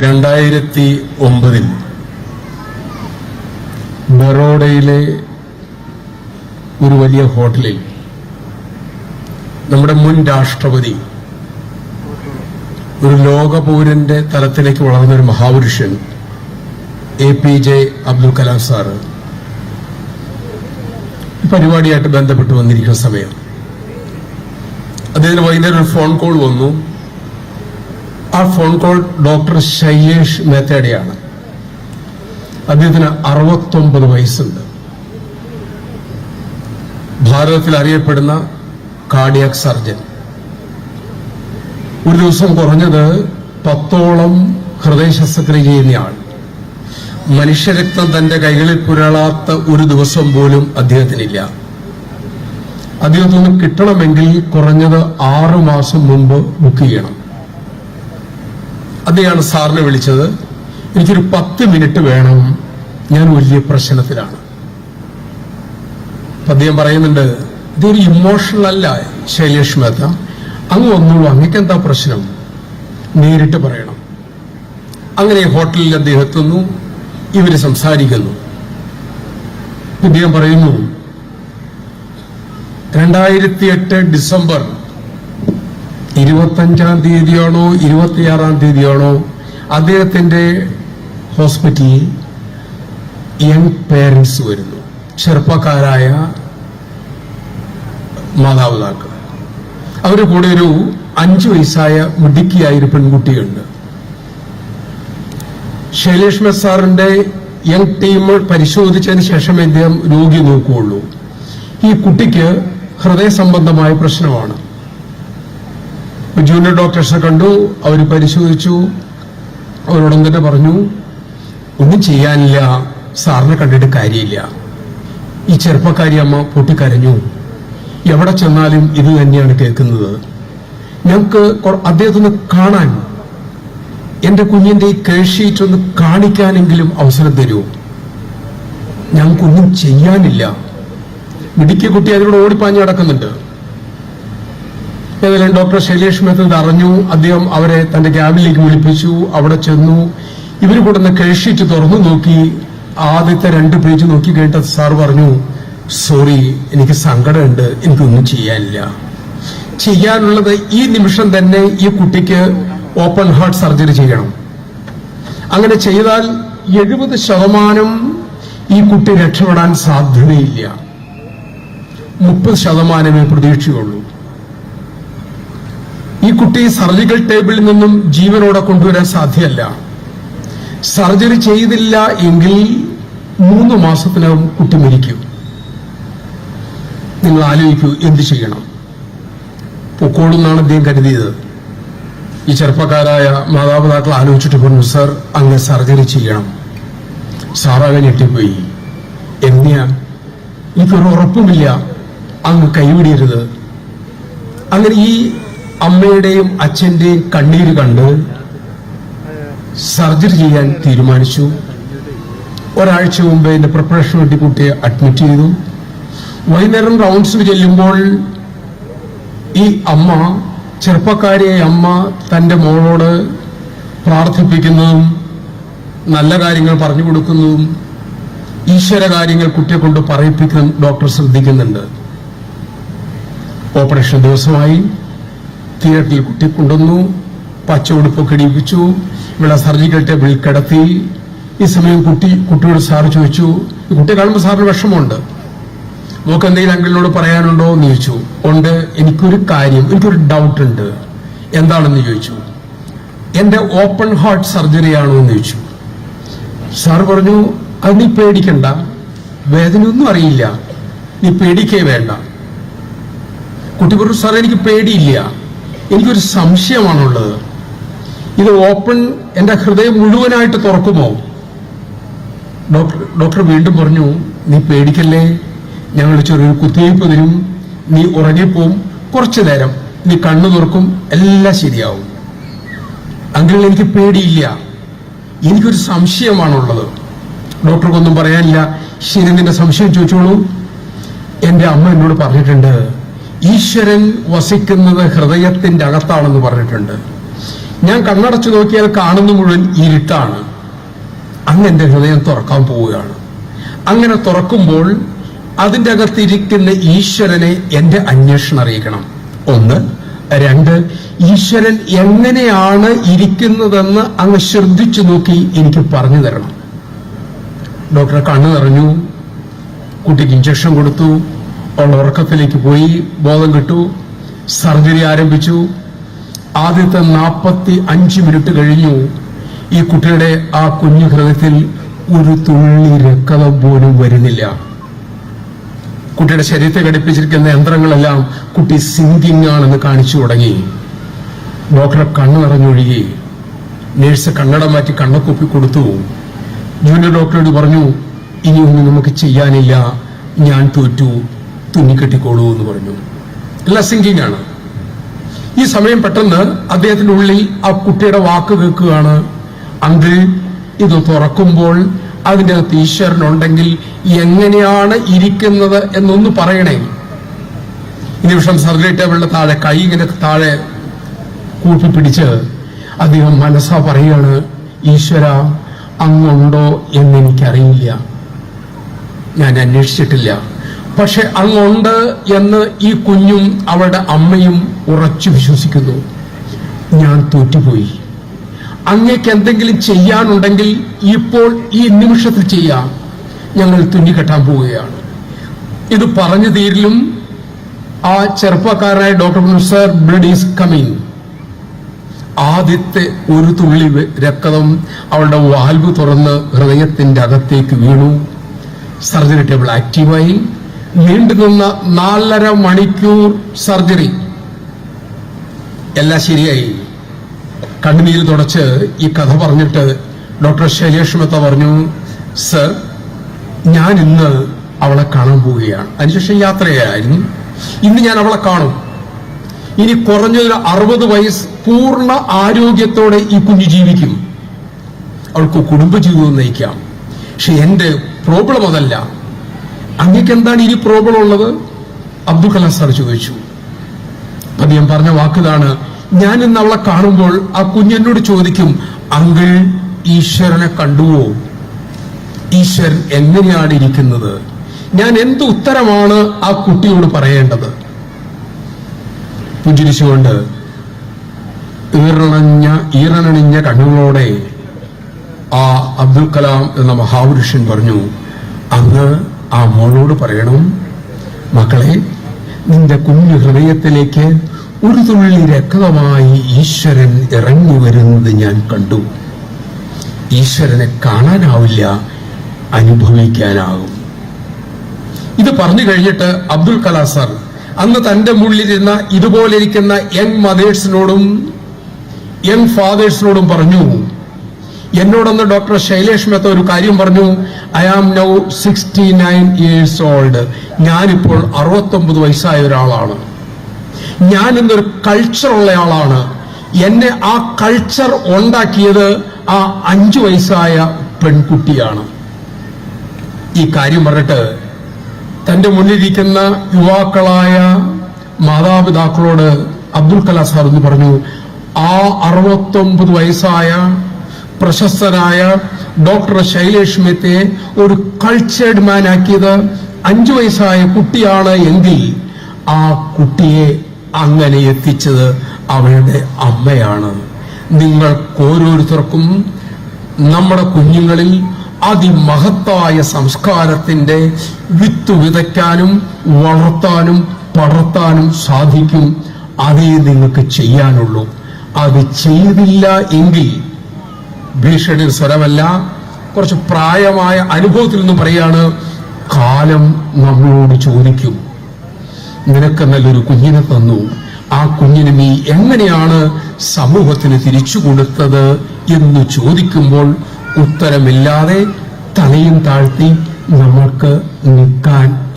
2009 ബറോഡയിലെ ഒരു വലിയ ഹോട്ടലിൽ നമ്മുടെ മുൻ രാഷ്ട്രപതി, ഒരു ലോകപൗരന്റെ തലത്തിലേക്ക് വളർന്നൊരു മഹാപുരുഷൻ APJ അബ്ദുൽ കലാം സാറ് പരിപാടിയായിട്ട് ബന്ധപ്പെട്ട് വന്നിരിക്കുന്ന സമയം അദ്ദേഹത്തിന് വൈകുന്നേരം ഒരു ഫോൺ കോൾ വന്നു. ആ ഫോൺ കോൾ ഡോക്ടർ ശൈലേഷ് മേത്തയുടെയാണ്. അദ്ദേഹത്തിന് 69 വയസ്സുണ്ട്. ഭാരതത്തിൽ അറിയപ്പെടുന്ന കാർഡിയാക് സർജൻ. ഒരു ദിവസം കുറഞ്ഞത് 10ഓളം ഹൃദയ ശസ്ത്രക്രിയ ചെയ്യുന്നയാൾ. മനുഷ്യരക്തം തന്റെ കൈകളിൽ പുരളാത്ത ഒരു ദിവസം പോലും അദ്ദേഹത്തിനില്ല. അദ്ദേഹത്തിന് കിട്ടണമെങ്കിൽ കുറഞ്ഞത് 6 മാസം മുമ്പ് ബുക്ക് ചെയ്യണം. അദ്ദേഹമാണ് സാറിനെ വിളിച്ചത്. എനിക്കൊരു 10 മിനിറ്റ് വേണം, ഞാൻ വലിയ പ്രശ്നത്തിലാണ്. അദ്ദേഹം പറയുന്നുണ്ട്, ഇതൊരു ഇമോഷണൽ അല്ല ശൈലേഷ് മേത്ത, അങ്ങ് വന്നോളൂ, അങ്ങക്ക് എന്താ പ്രശ്നം, നേരിട്ട് പറയണം. അങ്ങനെ ഹോട്ടലിൽ അദ്ദേഹം എത്തുന്നു. ഇവര് സംസാരിക്കുന്നു. അദ്ദേഹം പറയുന്നു, 2008 ഡിസംബർ 25-ാം തീയതിയാണോ 26-ാം തീയതിയാണോ അദ്ദേഹത്തിന്റെ ഹോസ്പിറ്റലിൽ യങ് പേരൻസ് വരുന്നു, ചെറുപ്പക്കാരായ മാതാപിതാക്കൾ. അവരുടെ കൂടെ ഒരു 5 വയസ്സായ മിടുക്കിയായ ഒരു പെൺകുട്ടിയുണ്ട്. ശൈലേഷ് മേത്ത സാറിന്റെ യങ് ടീം പരിശോധിച്ചതിന് ശേഷം അദ്ദേഹം രോഗി നോക്കുകയുള്ളൂ. ഈ കുട്ടിക്ക് ഹൃദയ സംബന്ധമായ പ്രശ്നമാണ്. ജൂനിയർ ഡോക്ടേഴ്സിനെ കണ്ടു, അവർ പരിശോധിച്ചു. അവരോടും തന്നെ പറഞ്ഞു, ഒന്നും ചെയ്യാനില്ല, സാറിനെ കണ്ടിട്ട് കാര്യമില്ല. ഈ ചെറുപ്പക്കാരി അമ്മ പൊട്ടിക്കരഞ്ഞു. എവിടെ ചെന്നാലും ഇത് തന്നെയാണ് കേൾക്കുന്നത്. ഞങ്ങൾക്ക് അദ്ദേഹത്തിന് കാണാൻ, എന്റെ കുഞ്ഞിന്റെ ഈ കേൾഷീറ്റ് ഒന്ന് കാണിക്കാനെങ്കിലും അവസരം തരൂ, ഞങ്ങൾക്കൊന്നും ചെയ്യാനില്ല. മിടുക്കിയ കുട്ടി അതിലൂടെ ഓടിപ്പാഞ്ഞ് നടക്കുന്നുണ്ട്. ഏതായാലും ഡോക്ടർ ശൈലേഷ് മേത്ത അറിഞ്ഞു. അദ്ദേഹം അവരെ തന്റെ ക്യാബിനിലേക്ക് വിളിപ്പിച്ചു. അവിടെ ചെന്നു. ഇവർ കൊടുന്ന കേൾഷീറ്റ് തുറന്നു നോക്കി. ആദ്യത്തെ 2 പേജ് നോക്കി കഴിഞ്ഞിട്ട് സാർ പറഞ്ഞു, സോറി, എനിക്ക് സങ്കടമുണ്ട്, എനിക്കൊന്നും ചെയ്യാനില്ല. ചെയ്യാനുള്ളത് ഈ നിമിഷം തന്നെ ഈ കുട്ടിക്ക് ഓപ്പൺ ഹാർട്ട് സർജറി ചെയ്യണം. അങ്ങനെ ചെയ്താൽ 70% ഈ കുട്ടി രക്ഷപ്പെടാൻ സാധ്യതയില്ല. 30% പ്രതീക്ഷയുള്ളൂ. ഈ കുട്ടി സർജിക്കൽ ടേബിളിൽ നിന്നും ജീവനോടെ കൊണ്ടുവരാൻ സാധ്യമല്ല. സർജറി ചെയ്തില്ല എങ്കിൽ 3 മാസത്തിനകം കുട്ടി മരിക്കും. നിങ്ങൾ ആലോചിക്കൂ, എന്ത് ചെയ്യണം? പൊക്കോളെന്നാണ് അദ്ദേഹം കരുതിയത്. ഈ ചെറുപ്പക്കാരായ മാതാപിതാക്കൾ ആലോചിച്ചിട്ട് പറഞ്ഞു, സർ, അങ്ങ് സർജറി ചെയ്യണം. സാറാകെ ഞെട്ടിപ്പോയി. എന്തിനാ? എനിക്കൊരു ഉറപ്പുമില്ല, അങ്ങ് കൈവിടരുത്. അങ്ങനെ ഈ അമ്മയുടെയും അച്ഛന്റെയും കണ്ണീര് കണ്ട് സർജറി ചെയ്യാൻ തീരുമാനിച്ചു. ഒരാഴ്ച മുമ്പ് എന്റെ പ്രിപ്പറേഷൻ വേണ്ടി കുട്ടിയെ അഡ്മിറ്റ് ചെയ്തു. വൈകുന്നേരം റൗണ്ട്സിന് ചെല്ലുമ്പോൾ ഈ അമ്മ, ചെറുപ്പക്കാരിയായ അമ്മ, തന്റെ മോളോട് പ്രാർത്ഥിപ്പിക്കുന്നതും നല്ല കാര്യങ്ങൾ പറഞ്ഞു കൊടുക്കുന്നതും ഈശ്വര കാര്യങ്ങൾ കുട്ടിയെ കൊണ്ട് പറയിപ്പിക്കുന്നതും ഡോക്ടർ ശ്രദ്ധിക്കുന്നുണ്ട്. ഓപ്പറേഷൻ ദിവസമായി. തിയേറ്ററിൽ കുട്ടി കൊണ്ടുവന്നു. പച്ച ഉടുപ്പൊക്കെ ഇടിപ്പിച്ചു. ഇവിടെ സർജിക്കൽ ടേബിളിൽ കിടത്തി. ഈ സമയം കുട്ടിയോട് സാറ് ചോദിച്ചു, കുട്ടിയെ കാണുമ്പോൾ സാറിന് വിഷമമുണ്ട്, നമുക്ക് എന്തെങ്കിലും അങ്കിളിനോട് പറയാനുണ്ടോ എന്ന് ചോദിച്ചു. ഉണ്ട്, എനിക്കൊരു ഡൗട്ട് ഉണ്ട്. എന്താണെന്ന് ചോദിച്ചു. എന്റെ ഓപ്പൺ ഹാർട്ട് സർജറി ആണോ എന്ന് ചോദിച്ചു. സാറ് പറഞ്ഞു, അത് നീ പേടിക്കണ്ട, വേദനയൊന്നും അറിയില്ല, നീ പേടിക്കേ വേണ്ട. കുട്ടി പറഞ്ഞു, സാർ, എനിക്ക് പേടിയില്ല, എനിക്കൊരു സംശയമാണുള്ളത്. ഇത് ഓപ്പൺ, എന്റെ ഹൃദയം മുഴുവനായിട്ട് തുറക്കുമോ? ഡോക്ടർ വീണ്ടും പറഞ്ഞു, നീ പേടിക്കല്ലേ, ഞങ്ങൾ ചെറിയൊരു കുത്തിവയ്പ് തരും, നീ ഉറങ്ങിപ്പോവും, കുറച്ചു നേരം നീ കണ്ണു തുറക്കും, എല്ലാം ശരിയാവും. അങ്കിൾ, എനിക്ക് പേടിയില്ല, എനിക്കൊരു സംശയമാണുള്ളത്. ഡോക്ടർക്കൊന്നും പറയാനില്ല. ശരി, നിന്റെ സംശയം ചോദിച്ചോളൂ. എന്റെ അമ്മ എന്നോട് പറഞ്ഞിട്ടുണ്ട്, ഈശ്വരൻ വസിക്കുന്നത് ഹൃദയത്തിന്റെ അകത്താണെന്ന് പറഞ്ഞിട്ടുണ്ട്. ഞാൻ കണ്ണടച്ചു നോക്കിയാൽ കാണുന്ന മുഴുവൻ ഇരുട്ടാണ്. അങ്ങ് എന്റെ ഹൃദയം തുറക്കാൻ പോവുകയാണ്. അങ്ങനെ തുറക്കുമ്പോൾ അതിൻ്റെ അകത്തിരിക്കുന്ന ഈശ്വരനെ എന്റെ അന്വേഷണം അറിയിക്കണം. 1. 2, ഈശ്വരൻ എങ്ങനെയാണ് ഇരിക്കുന്നതെന്ന് അങ്ങ് ശ്രദ്ധിച്ചു നോക്കി എനിക്ക് പറഞ്ഞു തരണം. ഡോക്ടറെ കണ്ണു നിറഞ്ഞു, കുട്ടിക്ക് ഇഞ്ചക്ഷൻ കൊടുത്തു, അവൾ ഉറക്കത്തിലേക്ക് പോയി, ബോധം കിട്ടു, സർജറി ആരംഭിച്ചു. ആദ്യത്തെ 45 മിനിറ്റ് കഴിഞ്ഞു. ഈ കുട്ടിയുടെ ആ കുഞ്ഞു ഹൃദയത്തിൽ ഒരു തുള്ളി രക്തം പോലും വരുന്നില്ല. കുട്ടിയുടെ ശരീരത്തെ ഘടിപ്പിച്ചിരിക്കുന്ന യന്ത്രങ്ങളെല്ലാം കുട്ടി സിങ്കിങ് ആണെന്ന് കാണിച്ചു തുടങ്ങി. ഡോക്ടറെ കണ്ണു നിറഞ്ഞൊഴുകി. നേഴ്സ് കണ്ണട മാറ്റി കണ്ണക്കുപ്പി കൊടുത്തു. ജൂനിയർ ഡോക്ടറോട് പറഞ്ഞു, ഇനിയൊന്നും നമുക്ക് ചെയ്യാനില്ല, ഞാൻ തോറ്റു, തുന്നിക്കെട്ടിക്കോളൂ എന്ന് പറഞ്ഞു. എല്ലാം സിങ്കിങ് ആണ്. ഈ സമയം പെട്ടെന്ന് അദ്ദേഹത്തിന്റെ ഉള്ളിൽ ആ കുട്ടിയുടെ വാക്ക് കേൾക്കുകയാണ്, അങ്കിൾ ഇത് തുറക്കുമ്പോൾ അതിൻ്റെ അകത്ത് ഈശ്വരനുണ്ടെങ്കിൽ എങ്ങനെയാണ് ഇരിക്കുന്നത് എന്നൊന്ന് പറയണേ. ഈ നിമിഷം സർജറി ടേബിളിന്റെ താഴെ കൈ ഇങ്ങനെ താഴെ കൂട്ടിപ്പിടിച്ച് അദ്ദേഹം മനസ്സാ പറയാണ്, ഈശ്വര അങ്ങുണ്ടോ എന്നെനിക്കറിയില്ല, ഞാൻ അന്വേഷിച്ചിട്ടില്ല, പക്ഷെ അങ്ങുണ്ട് എന്ന് ഈ കുഞ്ഞും അവളുടെ അമ്മയും ഉറച്ചു വിശ്വസിക്കുന്നു. ഞാൻ തോറ്റുപോയി. അങ്ങേക്ക് എന്തെങ്കിലും ചെയ്യാനുണ്ടെങ്കിൽ ഇപ്പോൾ ഈ നിമിഷത്തിൽ ചെയ്യാം, ഞങ്ങൾ തുന്നിക്കെട്ടാൻ പോവുകയാണ്. ഇത് പറഞ്ഞു തീരിലും ആ ചെറുപ്പക്കാരനായ doctor sir, blood is coming. ആദ്യത്തെ ഒരു തുള്ളി രക്തം അവളുടെ വാൽവ് തുറന്ന് ഹൃദയത്തിന്റെ അകത്തേക്ക് വീണു. സർജറി ടേബിൾ ആക്റ്റീവായി. നീണ്ടുനിന്ന 4.5 മണിക്കൂർ സർജറി. എല്ലാം ശരിയായി. കണ്ണുനീര് തുടച്ച് ഈ കഥ പറഞ്ഞിട്ട് ഡോക്ടർ ശൈലേഷ് മെത്ത പറഞ്ഞു, സർ ഞാൻ ഇന്ന് അവളെ കാണാൻ പോവുകയാണ്. അതിനുശേഷം യാത്രയായിരുന്നു. ഇന്ന് ഞാൻ അവളെ കാണും. ഇനി കുറഞ്ഞൊരു 60 വയസ്സ് പൂർണ്ണ ആരോഗ്യത്തോടെ ഈ കുഞ്ഞു ജീവിക്കും. അവൾക്ക് കുടുംബജീവിതം നയിക്കാം. പക്ഷെ എന്റെ പ്രോബ്ലം അതല്ല. അങ്ങേക്ക് എന്താണ് ഇനി പ്രോബ്ലം ഉള്ളത്? അബ്ദുൽ കലാം സാർ ചോദിച്ചു. അദ്ദേഹം പറഞ്ഞ വാക്കുതാണ്, ഞാൻ ഇന്ന് അവളെ കാണുമ്പോൾ ആ കുഞ്ഞെന്നോട് ചോദിക്കും, അങ്കിൾ ഈശ്വരനെ കണ്ടുവോ? ഈശ്വരൻ എങ്ങനെയാണ് ഇരിക്കുന്നത്? ഞാൻ എന്ത് ഉത്തരമാണ് ആ കുട്ടിയോട് പുഞ്ചിരിച്ചുകൊണ്ട് ഈറനണിഞ്ഞ കണ്ണുകളോടെ ആ അബ്ദുൽ കലാം എന്ന മഹാപുരുഷൻ പറഞ്ഞു, അങ്ങ് ആ മോളോട് പറയണം, മക്കളെ നിന്റെ കുഞ്ഞു ഹൃദയത്തിലേക്ക് ഒരു തുള്ളി രക്തമായി ഈശ്വരൻ ഇറങ്ങി വരുന്നത് ഞാൻ കണ്ടു. ഈശ്വരനെ കാണാനാവില്ല, അനുഭവിക്കാനാകും. ഇത് പറഞ്ഞു കഴിഞ്ഞിട്ട് അബ്ദുൽ കലാം സാർ അന്ന് തന്റെ മുള്ളിലിരുന്ന ഇതുപോലെ ഇരിക്കുന്ന യങ് മദേഴ്സിനോടും യങ് ഫാദേഴ്സിനോടും പറഞ്ഞു, എന്നോടൊന്ന് ഡോക്ടർ ശൈലേഷ് മെത്ത ഒരു കാര്യം പറഞ്ഞു, I am now 69 years old. ഞാനിപ്പോൾ 69 വയസ്സായ ഒരാളാണ്. ഞാൻ ഇന്നൊരു കൾച്ചർ ഉള്ളയാളാണ്. എന്നെ ആ കൾച്ചർ ഉണ്ടാക്കിയത് ആ 5 വയസ്സായ പെൺകുട്ടിയാണ്. ഈ കാര്യം പറഞ്ഞിട്ട് തന്റെ മുന്നിലിരിക്കുന്ന യുവാക്കളായ മാതാപിതാക്കളോട് അബ്ദുൽ കലാം സാർ എന്ന് പറഞ്ഞു, ആ 69 വയസ്സായ പ്രശസ്തനായ ഡോക്ടർ ശൈലേഷ് മെത്തയെ ഒരു കൾച്ചേർഡ് മാൻ ആക്കിയത് 5 വയസ്സായ കുട്ടിയാണ് എങ്കിൽ ആ കുട്ടിയെ അങ്ങനെ എത്തിച്ചത് അവളുടെ അമ്മയാണ്. നിങ്ങൾക്ക് ഓരോരുത്തർക്കും നമ്മുടെ കുഞ്ഞുങ്ങളിൽ അതിമഹത്തായ സംസ്കാരത്തിന്റെ വിത്ത് വിതയ്ക്കാനും വളർത്താനും പടർത്താനും സാധിക്കും. അതേ നിങ്ങൾക്ക് ചെയ്യാനുള്ളൂ. അത് ചെയ്തില്ല എങ്കിൽ, ഭീഷണി സ്വരമല്ല, കുറച്ച് പ്രായമായ അനുഭവത്തിൽ നിന്നും പറയാണ്, കാലം നമ്മളോട് ചോദിക്കും, നിനക്ക് നല്ലൊരു കുഞ്ഞിനെ തന്നു, ആ കുഞ്ഞിന് നീ എങ്ങനെയാണ് സമൂഹത്തിന് തിരിച്ചു കൊടുത്തത് എന്ന് ചോദിക്കുമ്പോൾ ഉത്തരമില്ലാതെ തലയും താഴ്ത്തി നമുക്ക് നിൽക്കാൻ